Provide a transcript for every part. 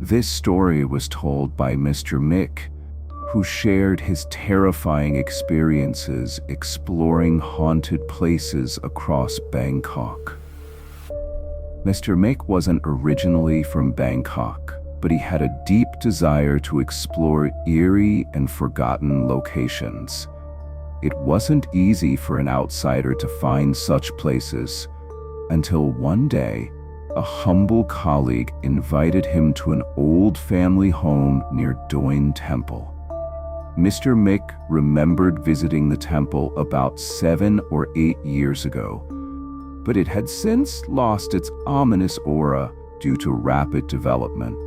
This story was told by Mr. Mick, who shared his terrifying experiences exploring haunted places across Bangkok. Mr. Mick wasn't originally from Bangkok, but he had a deep desire to explore eerie and forgotten locations. It wasn't easy for an outsider to find such places, until one day, a humble colleague invited him to an old family home near Doin Temple. Mr. Mick remembered visiting the temple about 7 or 8 years ago, but it had since lost its ominous aura due to rapid development.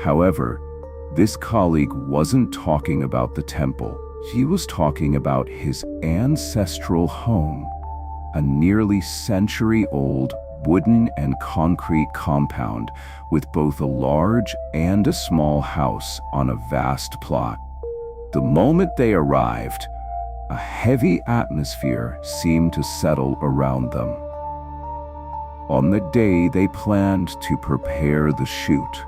However, this colleague wasn't talking about the temple. He was talking about his ancestral home, a nearly century-old wooden and concrete compound with both a large and a small house on a vast plot. The moment they arrived, a heavy atmosphere seemed to settle around them. On the day they planned to prepare the shoot,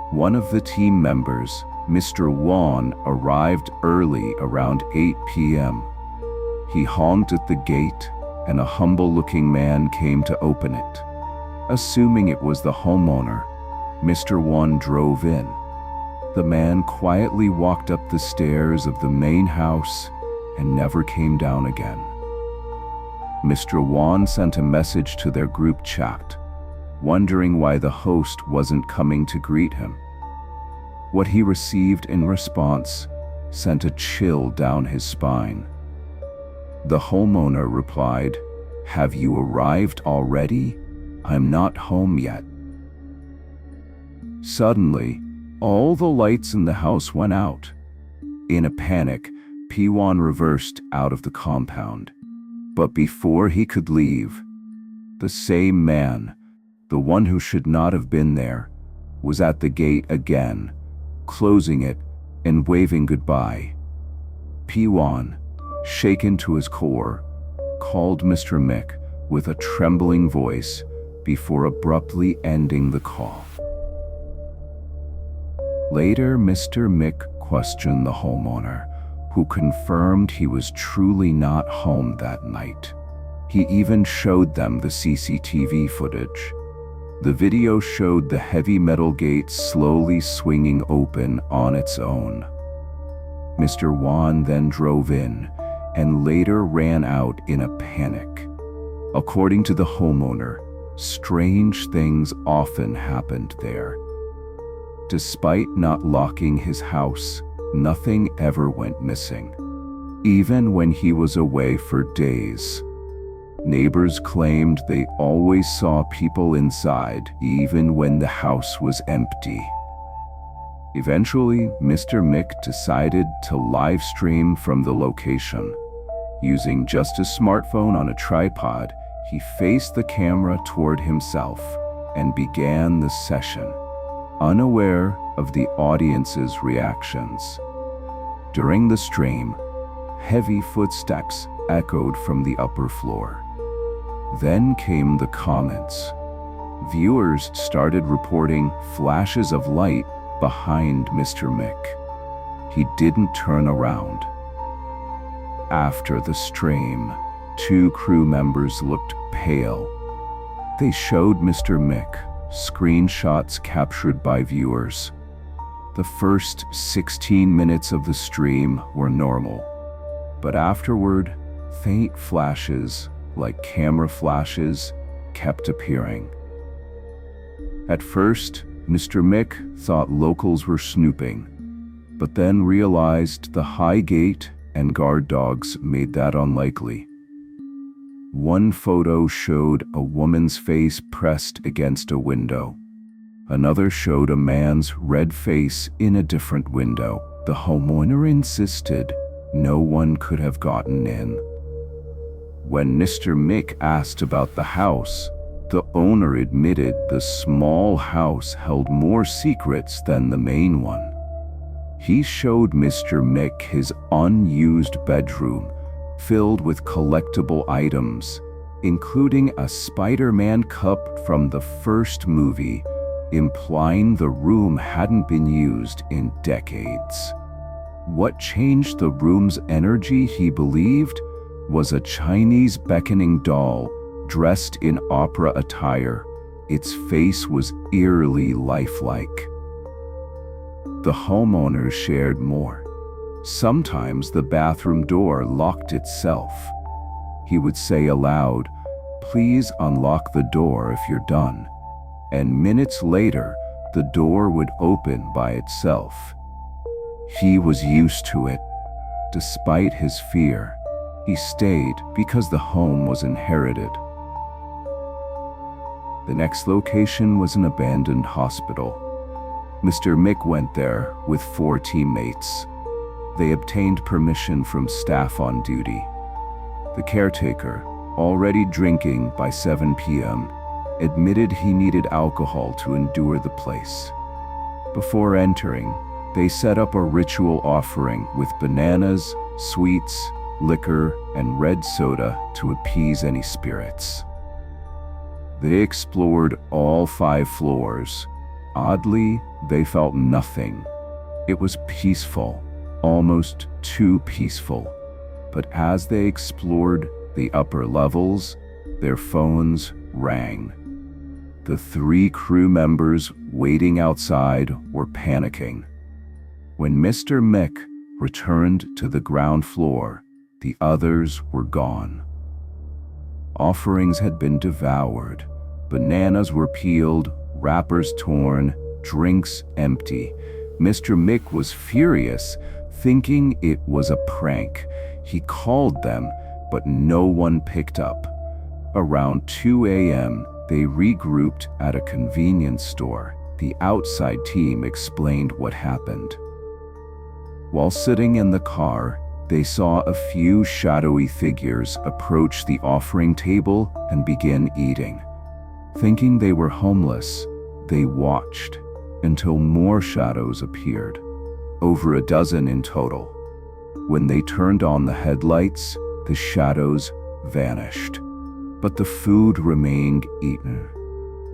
one of the team members, Mr. Wan, arrived early around 8 p.m. He honked at the gate, and a humble-looking man came to open it. Assuming it was the homeowner, Mr. Wan drove in. The man quietly walked up the stairs of the main house and never came down again. Mr. Wan sent a message to their group chat, wondering why the host wasn't coming to greet him. What he received in response sent a chill down his spine. The homeowner replied, "Have you arrived already? I'm not home yet." Suddenly, all the lights in the house went out. In a panic, P1 reversed out of the compound. But before he could leave, the same man, the one who should not have been there, was at the gate again, closing it and waving goodbye. P1, shaken to his core, called Mr. Mick with a trembling voice before abruptly ending the call. Later, Mr. Mick questioned the homeowner, who confirmed he was truly not home that night. He even showed them the CCTV footage. The video showed the heavy metal gate slowly swinging open on its own. Mr. Wan then drove in and later ran out in a panic. According to the homeowner, strange things often happened there. Despite not locking his house, nothing ever went missing, even when he was away for days. Neighbors claimed they always saw people inside, even when the house was empty. Eventually, Mr. Mick decided to live stream from the location. Using just a smartphone on a tripod, he faced the camera toward himself and began the session, unaware of the audience's reactions. During the stream, heavy footsteps echoed from the upper floor. Then came the comments. Viewers started reporting flashes of light behind Mr. Mick. He didn't turn around. After the stream, 2 crew members looked pale. They showed Mr. Mick screenshots captured by viewers. The first 16 minutes of the stream were normal, but afterward, faint flashes, like camera flashes, kept appearing. At first, Mr. Mick thought locals were snooping, but then realized the high gate and guard dogs made that unlikely. One photo showed a woman's face pressed against a window. Another showed a man's red face in a different window. The homeowner insisted no one could have gotten in. When Mr. Mick asked about the house, the owner admitted the small house held more secrets than the main one. He showed Mr. Mick his unused bedroom, filled with collectible items, including a Spider-Man cup from the first movie implying the room hadn't been used in decades. What changed the room's energy, he believed, was a Chinese beckoning doll dressed in opera attire. Its face was eerily lifelike. The homeowners shared more. Sometimes the bathroom door locked itself. He would say aloud, "Please unlock the door if you're done." And minutes later, the door would open by itself. He was used to it. Despite his fear, he stayed because the home was inherited. The next location was an abandoned hospital. Mr. Mick went there with 4 teammates. They obtained permission from staff on duty. The caretaker, already drinking by 7 p.m., admitted he needed alcohol to endure the place. Before entering, they set up a ritual offering with bananas, sweets, liquor, and red soda to appease any spirits. They explored all 5 floors. Oddly, they felt nothing. It was peaceful, almost too peaceful. But as they explored the upper levels, their phones rang. The 3 crew members waiting outside were panicking. When Mr. Mick returned to the ground floor, the others were gone. Offerings had been devoured. Bananas were peeled, wrappers torn, drinks empty. Mr. Mick was furious, thinking it was a prank. He called them, but no one picked up. Around 2 a.m., they regrouped at a convenience store. The outside team explained what happened. While sitting in the car, they saw a few shadowy figures approach the offering table and begin eating. Thinking they were homeless, they watched until more shadows appeared, over a dozen in total. When they turned on the headlights, the shadows vanished, but the food remained eaten.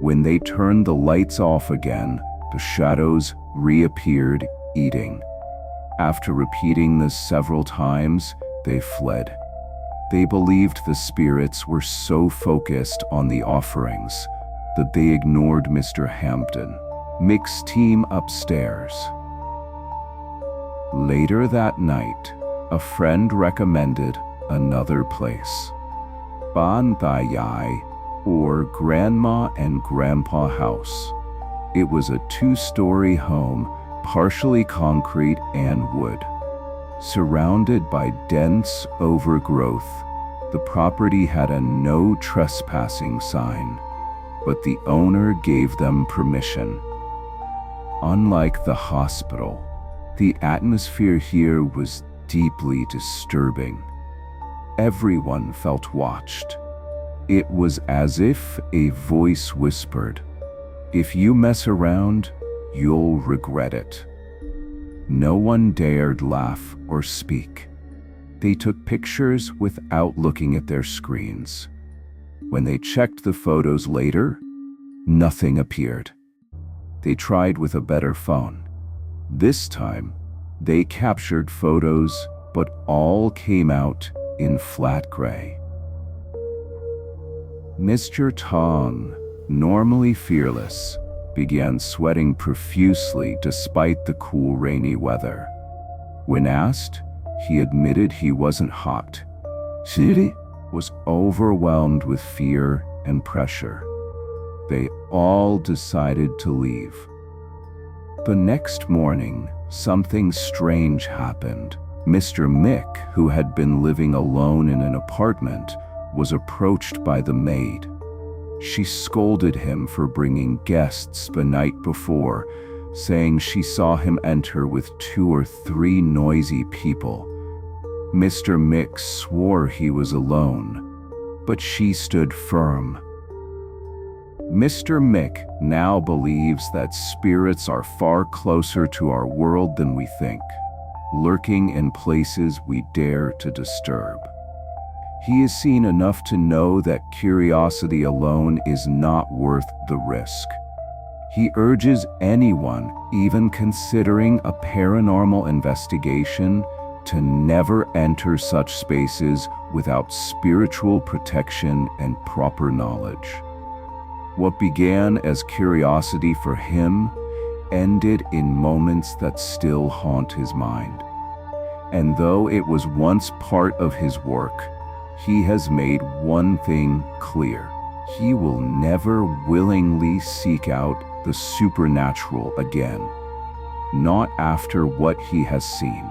When they turned the lights off again, the shadows reappeared eating. After repeating this several times, they fled. They believed the spirits were so focused on the offerings that they ignored Mr. Hampton, Mick's team upstairs. Later that night, a friend recommended another place. Ban Thai Yai, or Grandma and Grandpa House. It was a 2-story home, partially concrete and wood. Surrounded by dense overgrowth, the property had a no trespassing sign, but the owner gave them permission. Unlike the hospital, the atmosphere here was deeply disturbing. Everyone felt watched. It was as if a voice whispered, "If you mess around, you'll regret it." No one dared laugh or speak. They took pictures without looking at their screens. When they checked the photos later, nothing appeared. They tried with a better phone. This time, they captured photos, but all came out in flat gray. Mr. Tong, normally fearless, began sweating profusely despite the cool, rainy weather. When asked, he admitted he wasn't hot. He was overwhelmed with fear and pressure. They all decided to leave. The next morning, something strange happened. Mr. Mick, who had been living alone in an apartment, was approached by the maid. She scolded him for bringing guests the night before, saying she saw him enter with 2 or 3 noisy people. Mr. Mick swore he was alone, but she stood firm. Mr. Mick now believes that spirits are far closer to our world than we think, lurking in places we dare to disturb. He has seen enough to know that curiosity alone is not worth the risk. He urges anyone, even considering a paranormal investigation, to never enter such spaces without spiritual protection and proper knowledge. What began as curiosity for him ended in moments that still haunt his mind. And though it was once part of his work, he has made one thing clear: he will never willingly seek out the supernatural again, not after what he has seen.